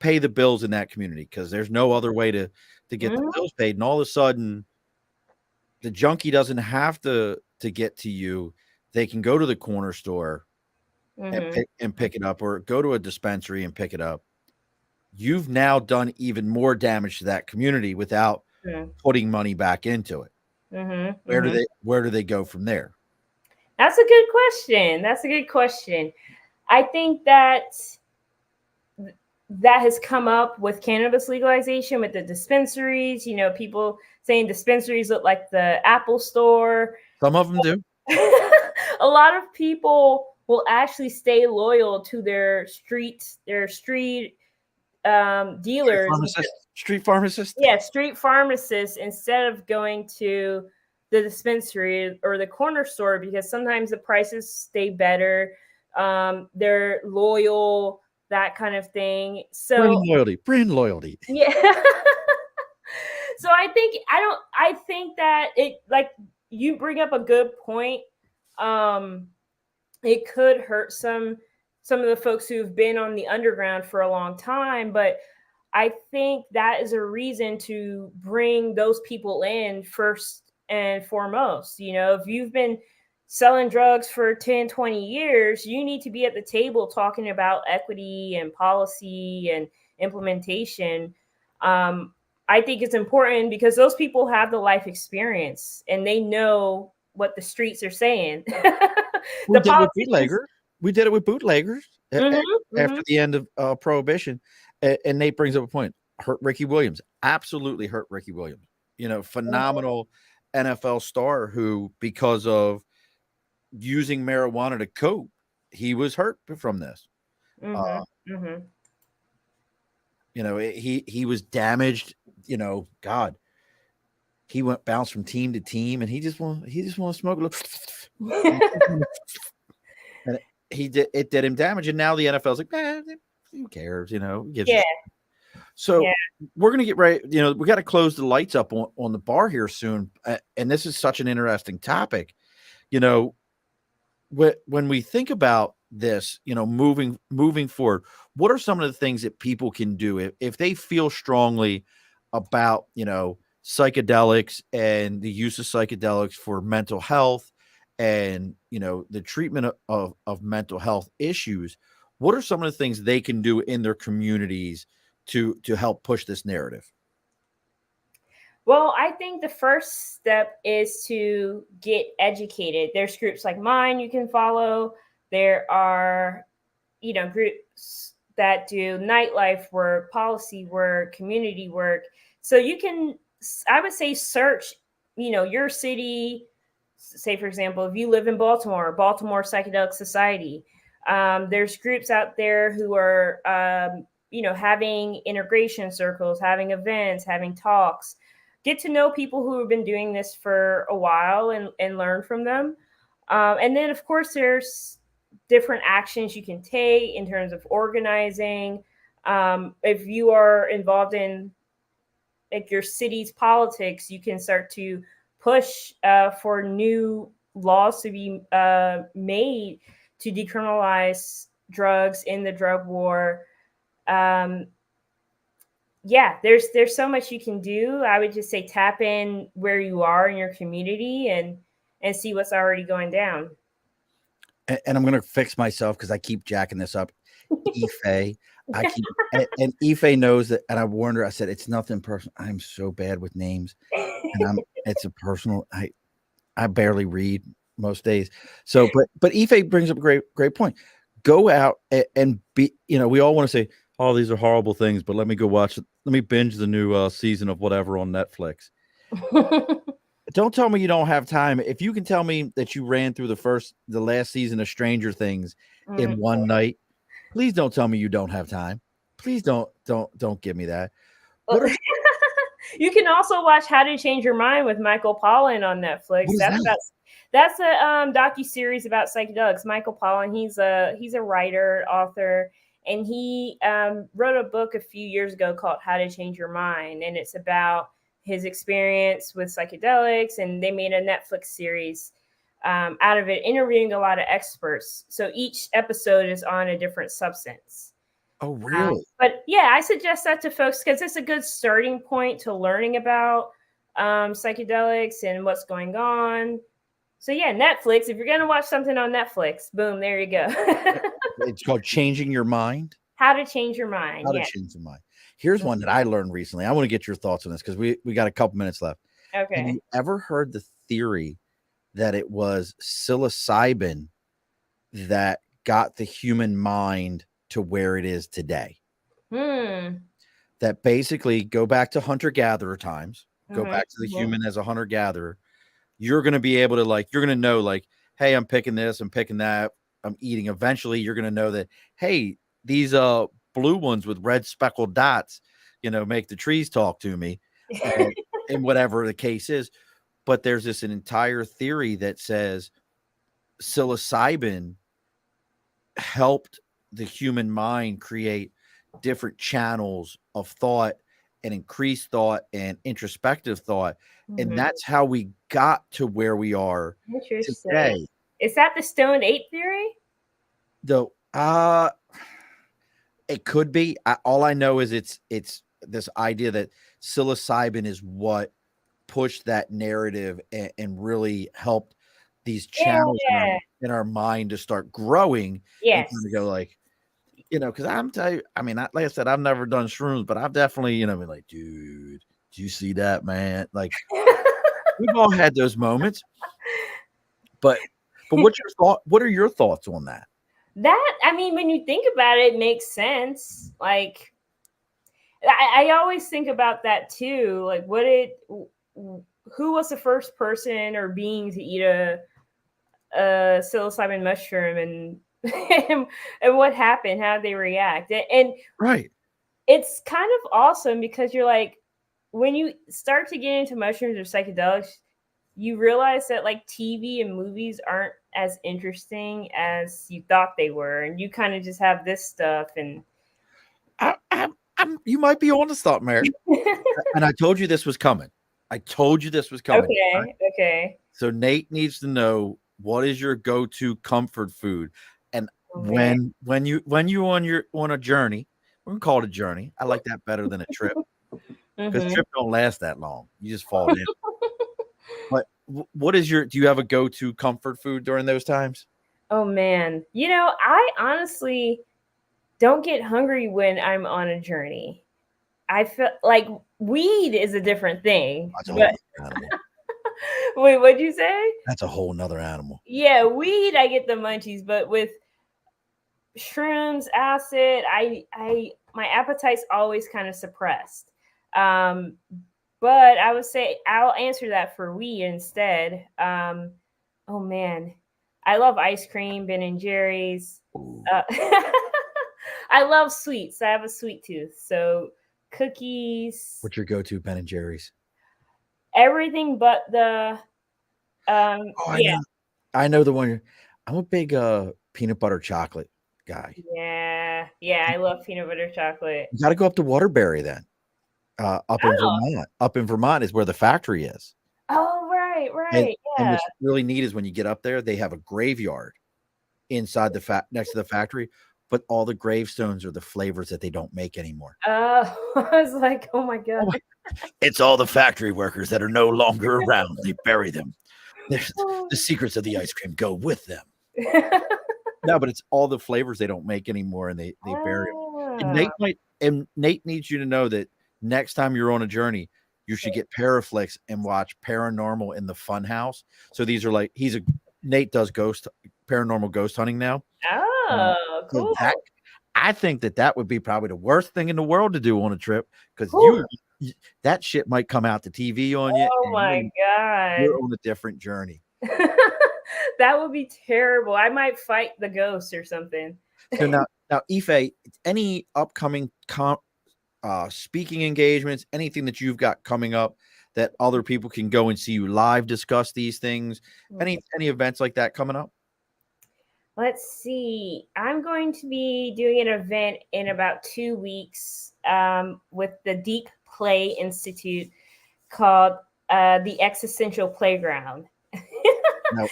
pay the bills in that community because there's no other way to get the bills paid. And all of a sudden the junkie doesn't have to get to you. They can go to the corner store and pick it up, or go to a dispensary and pick it up. You've now done even more damage to that community without putting money back into it. Where do they go from there? That's a good question. I think that has come up with cannabis legalization, with the dispensaries. People saying dispensaries look like the Apple Store. Some of them do. A lot of people will actually stay loyal to their street dealers, street pharmacists. Yeah, street pharmacists, instead of going to the dispensary or the corner store, because sometimes the prices stay better. They're loyal, that kind of thing. So brand loyalty. Yeah. So I think that it, like, you bring up a good point. It could hurt some of the folks who've been on the underground for a long time, but I think that is a reason to bring those people in first and foremost. If you've been selling drugs for 10, 20 years, you need to be at the table talking about equity and policy and implementation. I think it's important because those people have the life experience and they know what the streets are saying. We The did it with politicians. bootleggers. We did it with bootleggers Mhm, after mhm, the end of Prohibition. And Nate brings up a point. Hurt Ricky Williams. Absolutely hurt Ricky Williams. Phenomenal NFL star who, because of using marijuana to cope, he was hurt from this. mhm, mhm. He was damaged. God, he went bounced from team to team, and he just want to smoke a little. And it did him damage, and now the NFL's like, who cares? Who gives a Yeah, shit? So yeah. we're gonna get right. We got to close the lights up on the bar here soon, and this is such an interesting topic. You know, when we think about this, moving forward, what are some of the things that people can do if they feel strongly about psychedelics and the use of psychedelics for mental health and the treatment of mental health issues? What are some of the things they can do in their communities to help push this narrative? Well, I think the first step is to get educated. There's groups like mine you can follow. There are, groups that do nightlife work, policy work, community work. So you can, I would say, search, your city. Say, for example, if you live in Baltimore Psychedelic Society. There's groups out there who are, having integration circles, having events, having talks. Get to know people who have been doing this for a while and learn from them. And then, of course, there's different actions you can take in terms of organizing. If you are involved in like your city's politics, you can start to push for new laws to be made to decriminalize drugs in the drug war. Um, yeah, there's so much you can do. I would just say tap in where you are in your community and see what's already going down. And I'm going to fix myself because I keep jacking this up. Ife, I keep, and Ife knows that. And I warned her, I said, it's nothing personal. I'm so bad with names and it's a personal, I barely read most days. So, but Ife brings up a great point. Go out and be, we all want to say, oh, these are horrible things, but let me go watch it. Let me binge the new season of whatever on Netflix. Don't tell me you don't have time. If you can tell me that you ran through the last season of Stranger Things in one night, please don't tell me you don't have time. Please don't give me that. What are You can also watch How to Change Your Mind with Michael Pollan on Netflix. what is That's that? about that's a docu-series about psychedelics. Michael Pollan, he's a writer, author, and he wrote a book a few years ago called How to Change Your Mind, and it's about his experience with psychedelics. And they made a Netflix series out of it, interviewing a lot of experts. So each episode is on a different substance. Oh, really? But yeah, I suggest that to folks because it's a good starting point to learning about psychedelics and what's going on. So yeah, Netflix. If you're gonna watch something on Netflix, boom, there you go. It's called Changing Your Mind. How to Change Your Mind. How to Yeah. change your mind. Here's one that I learned recently. I want to get your thoughts on this because we got a couple minutes left. Have Okay. you ever heard the theory that it was psilocybin that got the human mind to where it is today? Hmm. That basically go back to hunter-gatherer times, go Mm-hmm. back to the Mm-hmm. human as a hunter-gatherer. You're going to be able to you're going to know hey, I'm picking this, I'm picking that, I'm eating. Eventually you're going to know that, hey, these blue ones with red speckled dots, make the trees talk to me, and, and whatever the case is. But there's an entire theory that says psilocybin helped the human mind create different channels of thought and increased thought and introspective thought. And Mm-hmm. that's how we got to where we are Interesting. today. Is that the stoned ape theory? Though it could be. All I know is it's this idea that psilocybin is what pushed that narrative and really helped these channels Yeah. in our mind to start growing and Yes. kind of go like, because I'm telling you, I mean, like I said, I've never done shrooms, but I've definitely, been like, dude, do you see that, man? Like, we've all had those moments. But what's your thought? What are your thoughts on that? I mean, when you think about it, it makes sense. Like, I always think about that too. Like, who was the first person or being to eat a psilocybin mushroom, and and what happened? How did they react? And Right. it's kind of awesome because you're like, when you start to get into mushrooms or psychedelics, you realize that like TV and movies aren't as interesting as you thought they were, and you kind of just have this stuff. And You might be on to something, Mary. And I told you this was coming. Okay. So Nate needs to know, what is your go-to comfort food, and Okay. when you on a journey, we're gonna call it a journey. I like that better than a trip, because trip don't last that long. You just fall in. But what is do you have a go-to comfort food during those times? Oh man, I honestly don't get hungry when I'm on a journey. I feel like weed is a different thing. That's a whole But nother animal. wait, what'd you say? That's a whole nother animal. Yeah, weed, I get the munchies, but with shrooms, acid, my appetite's always kind of suppressed. But I would say I'll answer that for weed instead. Oh man, I love ice cream, Ben and Jerry's. I love sweets. I have a sweet tooth, so cookies. What's your go-to Ben and Jerry's? Everything but the yeah. I know the one. I'm a big peanut butter chocolate guy. Yeah, I love peanut butter chocolate. You got to go up to Waterbury then. Up in Vermont. Up in Vermont is where the factory is. Oh, right. And Yeah. what's really neat is when you get up there, they have a graveyard inside next to the factory, but all the gravestones are the flavors that they don't make anymore. Oh, I was like, oh my God. It's all the factory workers that are no longer around. They bury them. The secrets of the ice cream go with them. No, but it's all the flavors they don't make anymore, and they bury them. And Nate needs you to know that next time you're on a journey, you should get Paraflix and watch Paranormal in the Funhouse. So these are like, Nate does paranormal ghost hunting now. Oh, cool. So I think that would be probably the worst thing in the world to do on a trip, because that shit might come out to TV on you. Oh my God. You're on a different journey. That would be terrible. I might fight the ghost or something. So now Ife, any upcoming speaking engagements, anything that you've got coming up that other people can go and see you live discuss these things? Any events like that coming up? Let's see. I'm going to be doing an event in about 2 weeks with the Deep Play Institute called the Existential Playground. No.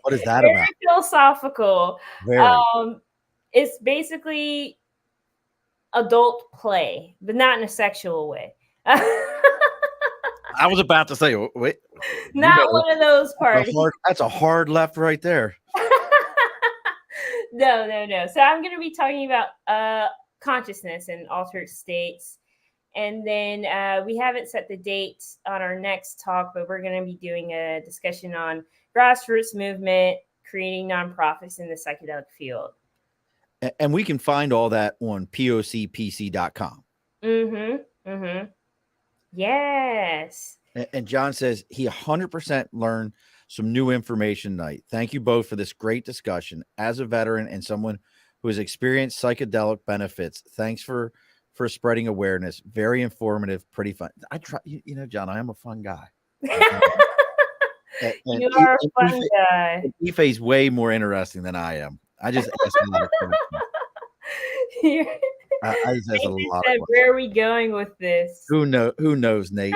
What is that about? Philosophical. Very. It's basically adult play, but not in a sexual way. I was about to say, wait. Not one of those parties. That's a hard left right there. No. So I'm going to be talking about consciousness and altered states. And then we haven't set the date on our next talk, but we're going to be doing a discussion on grassroots movement, creating nonprofits in the psychedelic field. And we can find all that on POCPC.com. Yes. And John says he 100% learned some new information tonight. Thank you both for this great discussion. As a veteran and someone who has experienced psychedelic benefits, thanks for spreading awareness. Very informative, pretty fun. I try, John, I am a fun guy. You are a fun guy. Ife's way more interesting than I am. I just ask a lot of questions. I just ask a lot of questions. Where are we going with this? Who knows, Nate?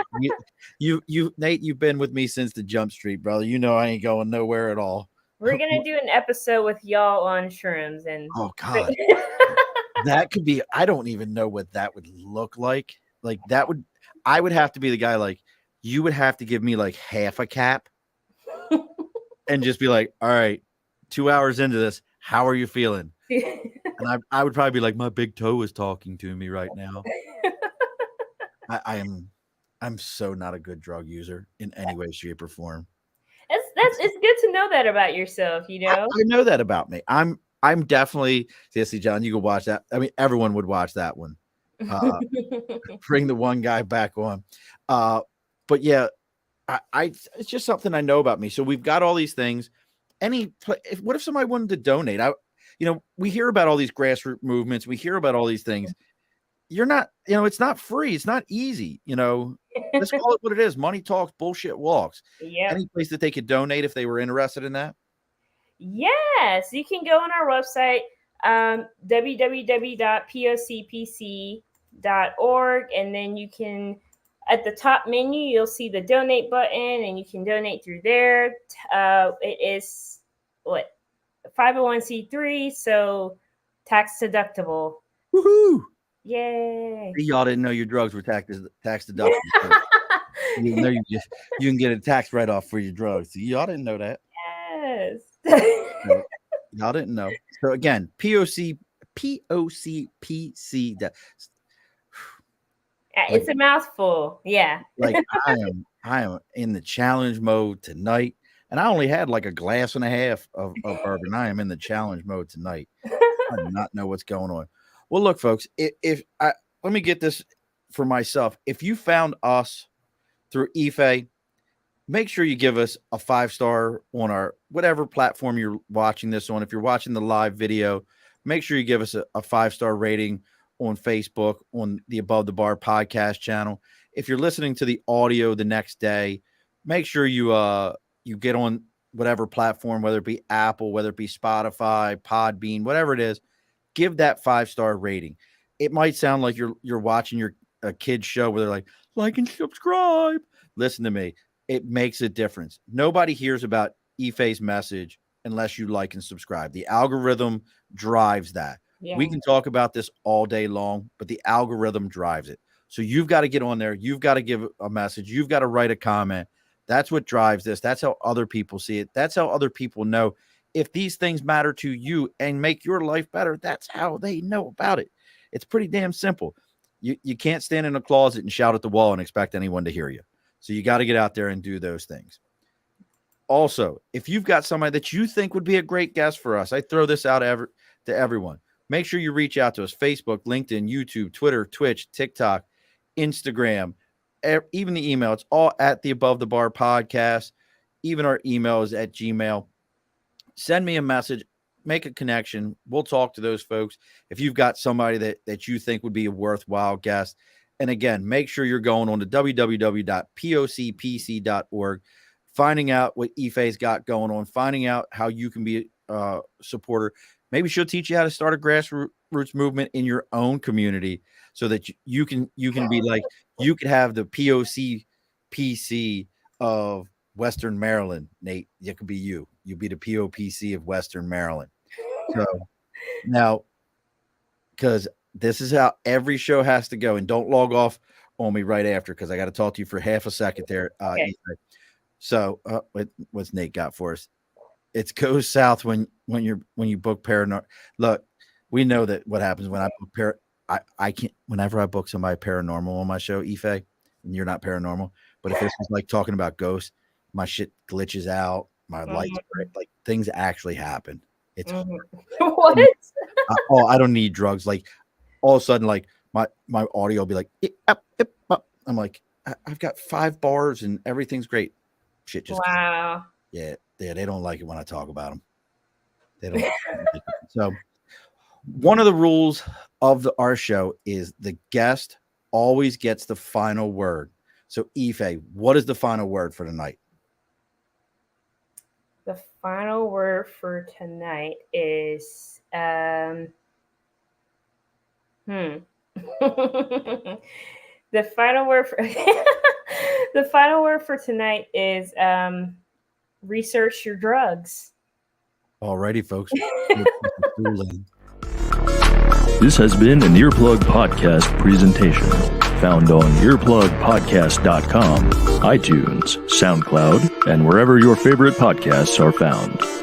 Nate, you've been with me since the Jump Street, brother. You know I ain't going nowhere at all. We're gonna do an episode with y'all on shrooms, and oh God, that could be. I don't even know what that would look like. Like I would have to be the guy. Like, you would have to give me like half a cap. and just be like, all right, 2 hours into this, how are you feeling? And I would probably be like, my big toe is talking to me right now. I'm so not a good drug user in any way, shape, or form. It's good to know that about yourself, you know. I know that about me. I'm definitely seriously, John. You could watch that. I mean, everyone would watch that one. Bring the one guy back on. But yeah, it's just something I know about me. So we've got all these things. What if somebody wanted to donate? We hear about all these grassroots movements. We hear about all these things. You're not, it's not free. It's not easy. Let's call it what it is. Money talks, bullshit walks. Yeah. Any place that they could donate if they were interested in that? Yes, you can go on our website, www.pocpc.org, and then you can, at the top menu, you'll see the donate button, and you can donate through there. It is 501c3, so tax deductible. Woohoo! Yay! Y'all didn't know your drugs were tax deductible. You know you can get a tax write-off for your drugs. Y'all didn't know that. Yes. Y'all didn't know. So again, POCPC. It's a mouthful. Yeah. Like I am in the challenge mode tonight, and I only had like a glass and a half of bourbon. I am in the challenge mode tonight. I do not know what's going on. Well, look, folks, let me get this for myself. If you found us through Ife, make sure you give us a 5-star on our whatever platform you're watching this on. If you're watching the live video, make sure you give us a 5-star rating on Facebook, on the Above the Bar podcast channel. If you're listening to the audio the next day, make sure you get on whatever platform, whether it be Apple, whether it be Spotify, Podbean, whatever it is. Give that 5-star rating. It might sound like you're watching a kid's show where they're like and subscribe. Listen to me. It makes a difference. Nobody hears about Ife's message unless you like and subscribe. The algorithm drives that. Yeah. We can talk about this all day long, but the algorithm drives it. So you've got to get on there. You've got to give a message. You've got to write a comment. That's what drives this. That's how other people see it. That's how other people know if these things matter to you and make your life better. That's how they know about it. It's pretty damn simple. You can't stand in a closet and shout at the wall and expect anyone to hear you. So you got to get out there and do those things. Also, if you've got somebody that you think would be a great guest for us, I throw this out to everyone. Make sure you reach out to us. Facebook, LinkedIn, YouTube, Twitter, Twitch, TikTok, Instagram, even the email. It's all at the Above the Bar podcast. Even our email is at Gmail. Send me a message. Make a connection. We'll talk to those folks. If you've got somebody that you think would be a worthwhile guest. And again, make sure you're going on to www.pocpc.org, finding out what Ife's got going on, finding out how you can be a supporter. Maybe she'll teach you how to start a grassroots movement in your own community so that you can be like, you could have the POCPC of Western Maryland, Nate. It could be you. You'd be the POPC of Western Maryland. So now, because this is how every show has to go, and don't log off on me right after because I got to talk to you for half a second there. Okay. So, what's Nate got for us? It goes south when you book paranormal. Look, we know that what happens when I book I can't. Whenever I book somebody paranormal on my show, Ife, and you're not paranormal, but if it's like talking about ghosts, my shit glitches out. My lights break. Like things actually happen. It's what? I don't need drugs. Like all of a sudden, like my audio will be like, I'm like, I've got 5 bars and everything's great. Shit just wow. Yeah, they don't like it when I talk about them. They don't. Like it. So one of the rules of our show is the guest always gets the final word. So Ife, what is the final word for tonight? The final word for tonight is the final word for the final word for tonight is research your drugs. Alrighty, folks. This has been an Earplug Podcast presentation. found on earplugpodcast.com, iTunes, SoundCloud, and wherever your favorite podcasts are found.